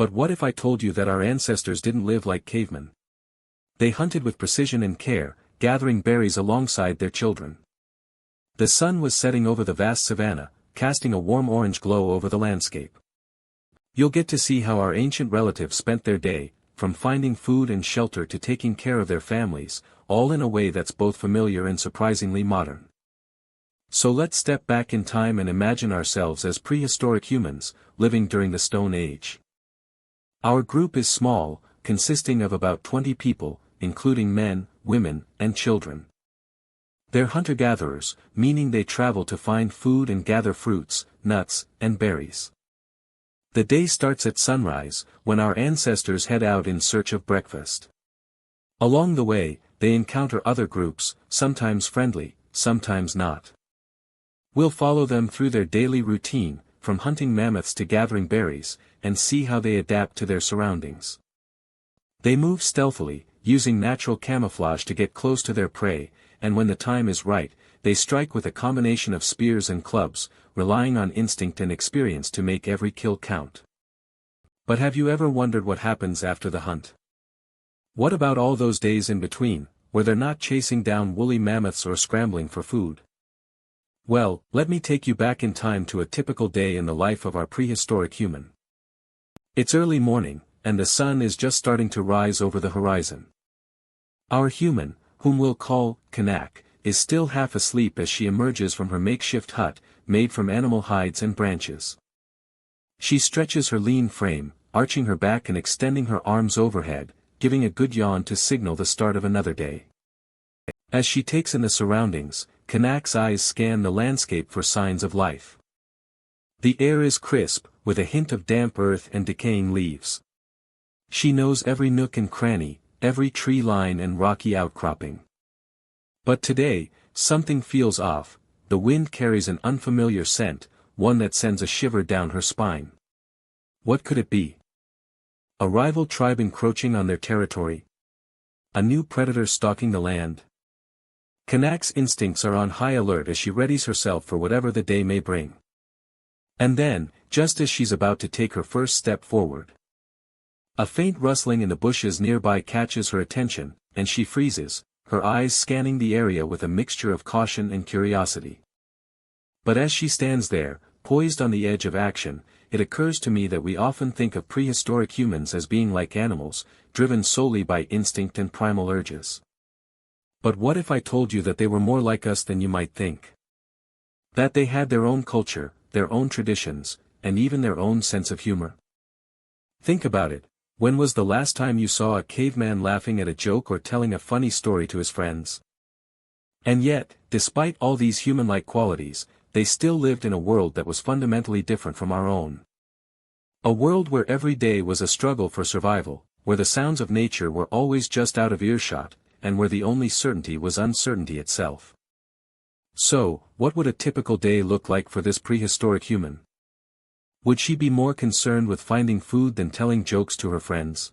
But what if I told you that our ancestors didn't live like cavemen? They hunted with precision and care, gathering berries alongside their children. The sun was setting over the vast savannah, casting a warm orange glow over the landscape. You'll get to see how our ancient relatives spent their day, from finding food and shelter to taking care of their families, all in a way that's both familiar and surprisingly modern. So let's step back in time and imagine ourselves as prehistoric humans, living during the Stone Age. Our group is small, consisting of about 20 people, including men, women, and children. They're hunter-gatherers, meaning they travel to find food and gather fruits, nuts, and berries. The day starts at sunrise, when our ancestors head out in search of breakfast. Along the way, they encounter other groups, sometimes friendly, sometimes not. We'll follow them through their daily routine, from hunting mammoths to gathering berries, and see how they adapt to their surroundings. They move stealthily, using natural camouflage to get close to their prey, and when the time is right, they strike with a combination of spears and clubs, relying on instinct and experience to make every kill count. But have you ever wondered what happens after the hunt? What about all those days in between, where they're not chasing down woolly mammoths or scrambling for food? Well, let me take you back in time to a typical day in the life of our prehistoric human. It's early morning, and the sun is just starting to rise over the horizon. Our human, whom we'll call Kanak, is still half asleep as she emerges from her makeshift hut, made from animal hides and branches. She stretches her lean frame, arching her back and extending her arms overhead, giving a good yawn to signal the start of another day. As she takes in the surroundings, Kanak's eyes scan the landscape for signs of life. The air is crisp, with a hint of damp earth and decaying leaves. She knows every nook and cranny, every tree line and rocky outcropping. But today, something feels off. The wind carries an unfamiliar scent, one that sends a shiver down her spine. What could it be? A rival tribe encroaching on their territory? A new predator stalking the land? Kanak's instincts are on high alert as she readies herself for whatever the day may bring. And then, just as she's about to take her first step forward, a faint rustling in the bushes nearby catches her attention, and she freezes, her eyes scanning the area with a mixture of caution and curiosity. But as she stands there, poised on the edge of action, it occurs to me that we often think of prehistoric humans as being like animals, driven solely by instinct and primal urges. But what if I told you that they were more like us than you might think? That they had their own culture, their own traditions, and even their own sense of humor? Think about it. When was the last time you saw a caveman laughing at a joke or telling a funny story to his friends? And yet, despite all these human-like qualities, they still lived in a world that was fundamentally different from our own. A world where every day was a struggle for survival, where the sounds of nature were always just out of earshot, and where the only certainty was uncertainty itself. So, what would a typical day look like for this prehistoric human? Would she be more concerned with finding food than telling jokes to her friends?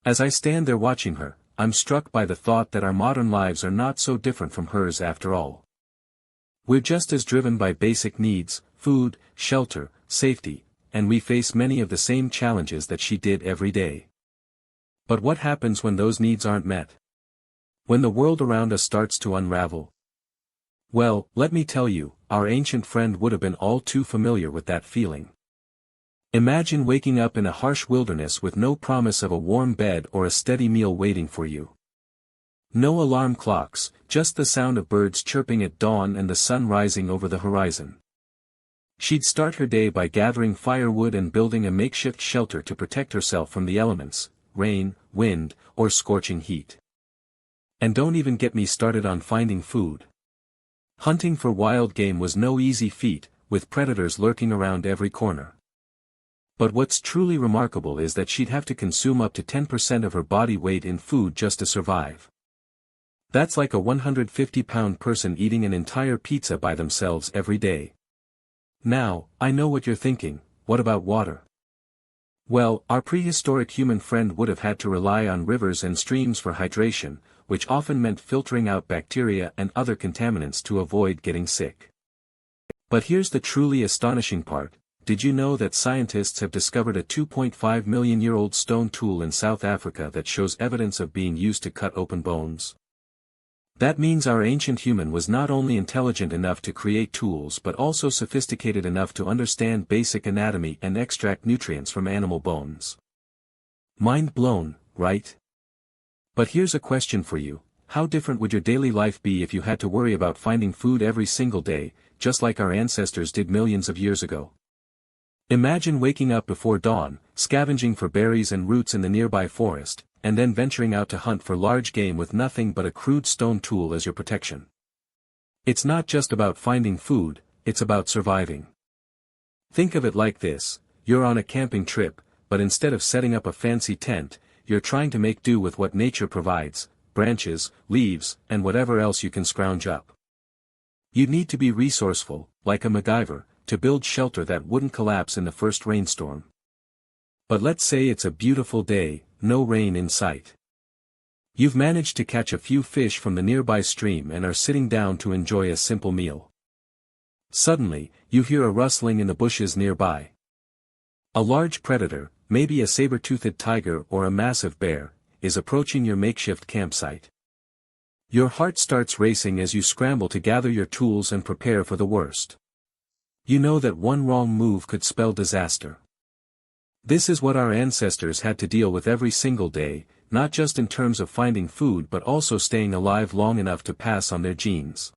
As I stand there watching her, I'm struck by the thought that our modern lives are not so different from hers after all. We're just as driven by basic needs, food, shelter, safety, and we face many of the same challenges that she did every day. But what happens when those needs aren't met? When the world around us starts to unravel? Well, let me tell you, our ancient friend would have been all too familiar with that feeling. Imagine waking up in a harsh wilderness with no promise of a warm bed or a steady meal waiting for you. No alarm clocks, just the sound of birds chirping at dawn and the sun rising over the horizon. She'd start her day by gathering firewood and building a makeshift shelter to protect herself from the elements, rain, wind, or scorching heat. And don't even get me started on finding food. Hunting for wild game was no easy feat, with predators lurking around every corner. But what's truly remarkable is that she'd have to consume up to 10% of her body weight in food just to survive. That's like a 150-pound person eating an entire pizza by themselves every day. Now, I know what you're thinking, what about water? Well, our prehistoric human friend would have had to rely on rivers and streams for hydration, which often meant filtering out bacteria and other contaminants to avoid getting sick. But here's the truly astonishing part, did you know that scientists have discovered a 2.5 million-year-old stone tool in South Africa that shows evidence of being used to cut open bones? That means our ancient human was not only intelligent enough to create tools but also sophisticated enough to understand basic anatomy and extract nutrients from animal bones. Mind blown, right? But here's a question for you. How different would your daily life be if you had to worry about finding food every single day, just like our ancestors did millions of years ago? Imagine waking up before dawn, scavenging for berries and roots in the nearby forest, and then venturing out to hunt for large game with nothing but a crude stone tool as your protection. It's not just about finding food, it's about surviving. Think of it like this: you're on a camping trip, but instead of setting up a fancy tent, you're trying to make do with what nature provides: branches, leaves, and whatever else you can scrounge up. You'd need to be resourceful, like a MacGyver, to build shelter that wouldn't collapse in the first rainstorm. But let's say it's a beautiful day, no rain in sight. You've managed to catch a few fish from the nearby stream and are sitting down to enjoy a simple meal. Suddenly, you hear a rustling in the bushes nearby. A large predator, maybe a saber-toothed tiger or a massive bear, is approaching your makeshift campsite. Your heart starts racing as you scramble to gather your tools and prepare for the worst. You know that one wrong move could spell disaster. This is what our ancestors had to deal with every single day, not just in terms of finding food but also staying alive long enough to pass on their genes.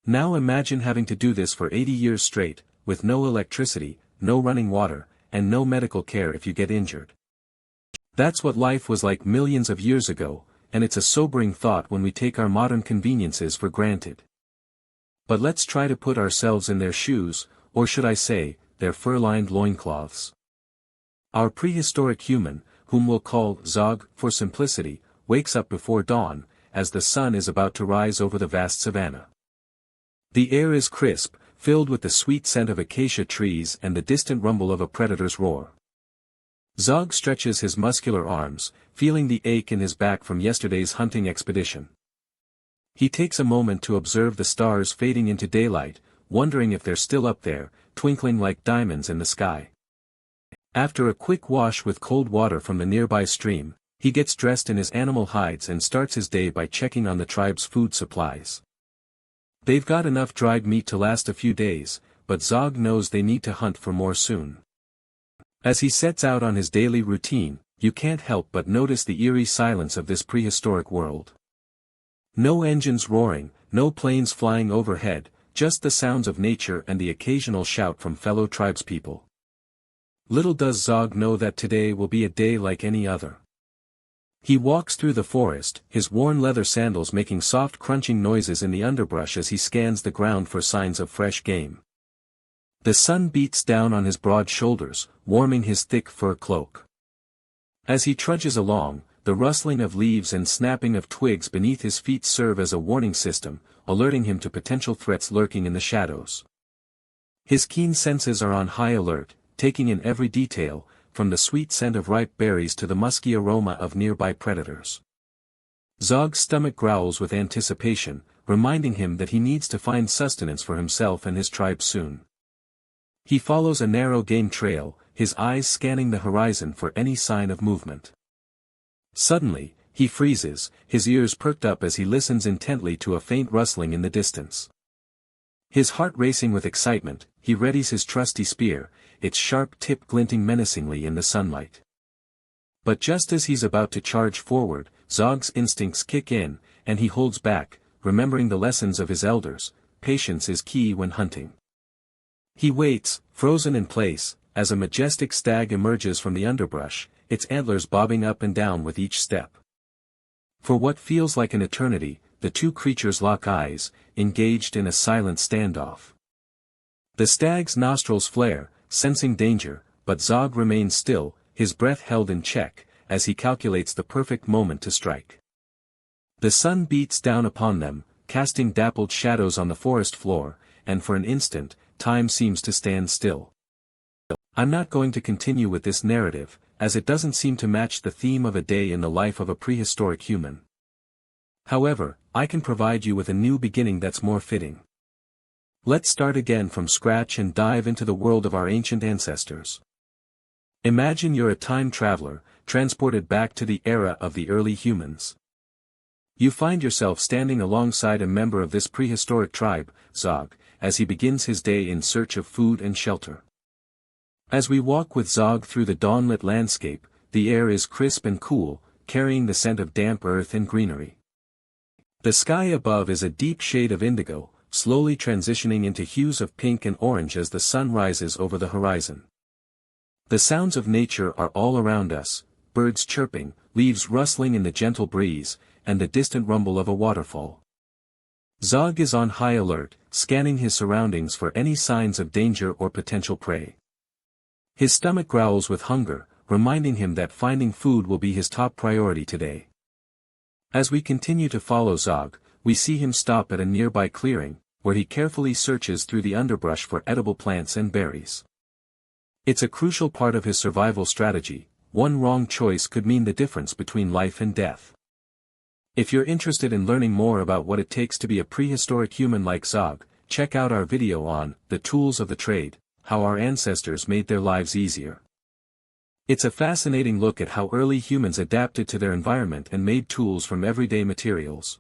Now imagine having to do this for 80 years straight, with no electricity, no running water, and no medical care if you get injured. That's what life was like millions of years ago, and it's a sobering thought when we take our modern conveniences for granted. But let's try to put ourselves in their shoes, or should I say, their fur-lined loincloths. Our prehistoric human, whom we'll call Zog for simplicity, wakes up before dawn, as the sun is about to rise over the vast savannah. The air is crisp, filled with the sweet scent of acacia trees and the distant rumble of a predator's roar. Zog stretches his muscular arms, feeling the ache in his back from yesterday's hunting expedition. He takes a moment to observe the stars fading into daylight, wondering if they're still up there, twinkling like diamonds in the sky. After a quick wash with cold water from the nearby stream, he gets dressed in his animal hides and starts his day by checking on the tribe's food supplies. They've got enough dried meat to last a few days, but Zog knows they need to hunt for more soon. As he sets out on his daily routine, you can't help but notice the eerie silence of this prehistoric world. No engines roaring, no planes flying overhead, just the sounds of nature and the occasional shout from fellow tribespeople. Little does Zog know that today will be a day like any other. He walks through the forest, his worn leather sandals making soft crunching noises in the underbrush as he scans the ground for signs of fresh game. The sun beats down on his broad shoulders, warming his thick fur cloak. As he trudges along, the rustling of leaves and snapping of twigs beneath his feet serve as a warning system, alerting him to potential threats lurking in the shadows. His keen senses are on high alert, taking in every detail, from the sweet scent of ripe berries to the musky aroma of nearby predators. Zog's stomach growls with anticipation, reminding him that he needs to find sustenance for himself and his tribe soon. He follows a narrow game trail, his eyes scanning the horizon for any sign of movement. Suddenly, he freezes, his ears perked up as he listens intently to a faint rustling in the distance. His heart racing with excitement, he readies his trusty spear, its sharp tip glinting menacingly in the sunlight. But just as he's about to charge forward, Zog's instincts kick in, and he holds back, remembering the lessons of his elders: patience is key when hunting. He waits, frozen in place, as a majestic stag emerges from the underbrush, its antlers bobbing up and down with each step. For what feels like an eternity, the two creatures lock eyes, engaged in a silent standoff. The stag's nostrils flare, sensing danger, but Zog remains still, his breath held in check, as he calculates the perfect moment to strike. The sun beats down upon them, casting dappled shadows on the forest floor, and for an instant, time seems to stand still. I'm not going to continue with this narrative, as it doesn't seem to match the theme of a day in the life of a prehistoric human. However, I can provide you with a new beginning that's more fitting. Let's start again from scratch and dive into the world of our ancient ancestors. Imagine you're a time traveler, transported back to the era of the early humans. You find yourself standing alongside a member of this prehistoric tribe, Zog, as he begins his day in search of food and shelter. As we walk with Zog through the dawn-lit landscape, the air is crisp and cool, carrying the scent of damp earth and greenery. The sky above is a deep shade of indigo, slowly transitioning into hues of pink and orange as the sun rises over the horizon. The sounds of nature are all around us, birds chirping, leaves rustling in the gentle breeze, and the distant rumble of a waterfall. Zog is on high alert, scanning his surroundings for any signs of danger or potential prey. His stomach growls with hunger, reminding him that finding food will be his top priority today. As we continue to follow Zog, we see him stop at a nearby clearing, where he carefully searches through the underbrush for edible plants and berries. It's a crucial part of his survival strategy. One wrong choice could mean the difference between life and death. If you're interested in learning more about what it takes to be a prehistoric human like Zog, check out our video on The Tools of the Trade, How Our Ancestors Made Their Lives Easier. It's a fascinating look at how early humans adapted to their environment and made tools from everyday materials.